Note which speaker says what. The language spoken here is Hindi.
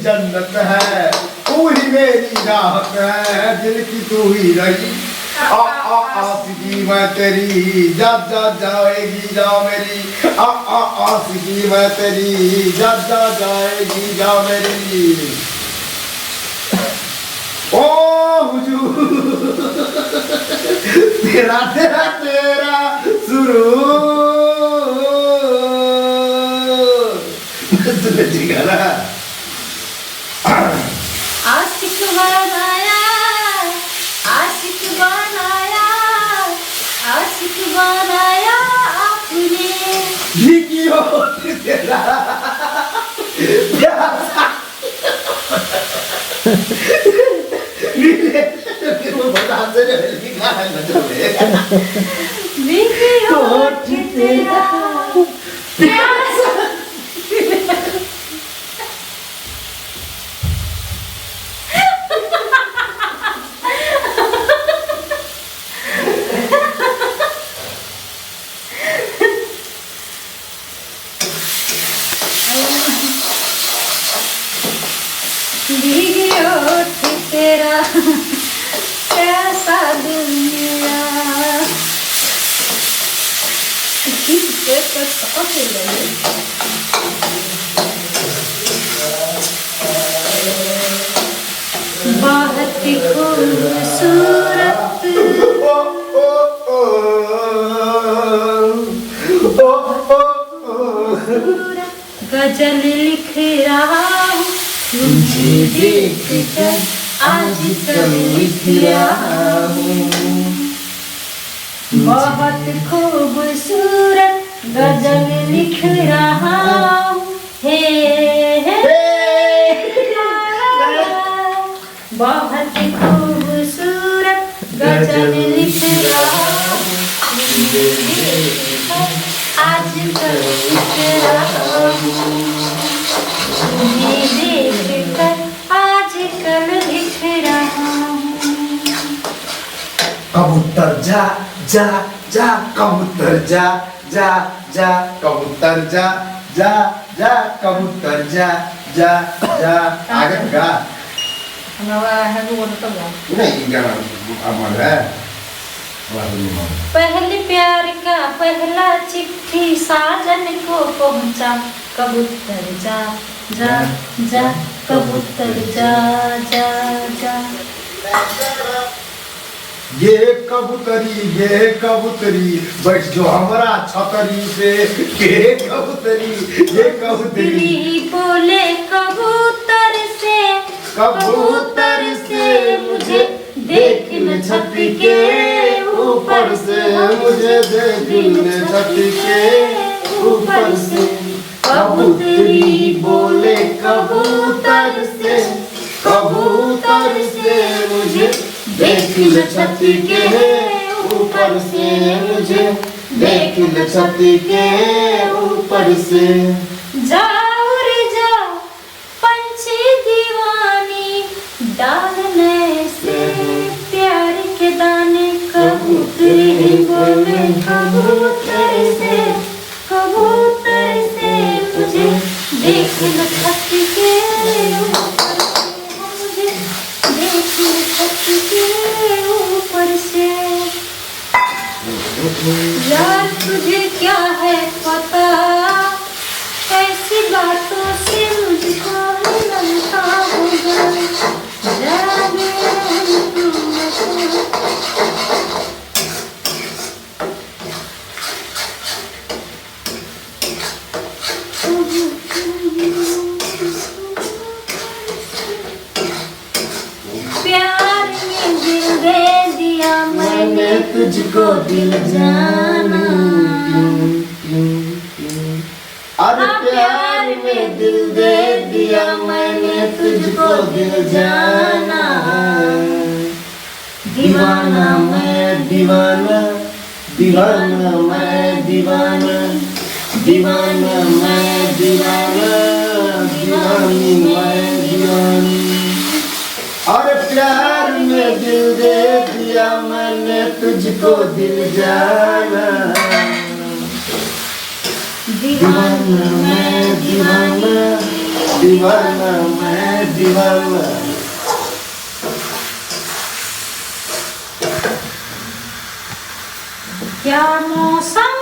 Speaker 1: जन्नत है, तू ही मेरी राहत है, दिल की तू ही रही। आशिकी मैं तेरी, जा जा जाएगी जा मेरी, आशिकी मैं तेरी, जा जा जाएगी जा मेरी। ओ हुजूर तेरा तेरा तेरा सुरूर
Speaker 2: आशिक बनाया, आशिक बनाया, आशिक बनाया आपने।
Speaker 1: भीगी हो तेरा प्यासा नीले वो बता दे लिखा है नजर
Speaker 2: भीगी होठ तेरा प्यासा। भीगी होठ तेरा प्यासा दिल मेरा। बहुत खूबसूरत गजल लिख रहा हूँ तुझे देख कर, आज कल लिख रहा हूँ। बहुत खूबसूरत गजल लिख रहा हूँ, हे बहुत खूबसूरत गजल लिख रहा हूँ, आज कल लिख रहा हूँ। देख कर आज कल लिख रहा हूँ।
Speaker 1: कबूतर जा जा जा, कबूतर जा जा जा, कबूतर जा जा जा, कबूतर जा जा जा। आगे गा
Speaker 2: हमारा है वो तो गा
Speaker 1: नहीं, गाना अमर है।
Speaker 2: पहले प्यार का पहला चिट्ठी साजन को पहुंचा, कबूतर जा जा जा, कबूतर जा जा जा।
Speaker 1: ये कबूतरी बैठ जो हमारा छतरी पे, ये कबूतरी
Speaker 2: बोले कबूतर से मुझे देख न छत के ऊपर से,
Speaker 1: मुझे देख न छत के ऊपर से।
Speaker 2: कबूतरी बोले कबूतर से मुझे देख न छत के ऊपर से, मुझे देख न छत के ऊपर से। जाओ रे जाओ पंछी दीवानी, डालने से प्यार के दाने। कबूतरी बोले कबूतर से मुझे देख न छत के ऊपर से, मुझे देख न छत के ऊपर से। यार तुझे क्या है पता, ऐसी बातों से मुझको लगता होगा। जाने प्यार में दिल दे दिया मैंने तुझको, दिल जाना।
Speaker 1: अरे
Speaker 2: प्यार में दिल दे दिया मैंने तुझको, दिल जाना। दीवाना मैं दीवाना, दीवाना मैं दीवाना, दीवाना मैं दीवाना, दीवानी मैं दीवानी।
Speaker 1: अरे प्यार में दिल दे दिया मैंने तुझको, दिल जाना।
Speaker 2: दीवाना मैं दीवाना,
Speaker 1: दीवाना मैं दीवाना।
Speaker 2: क्या मौसम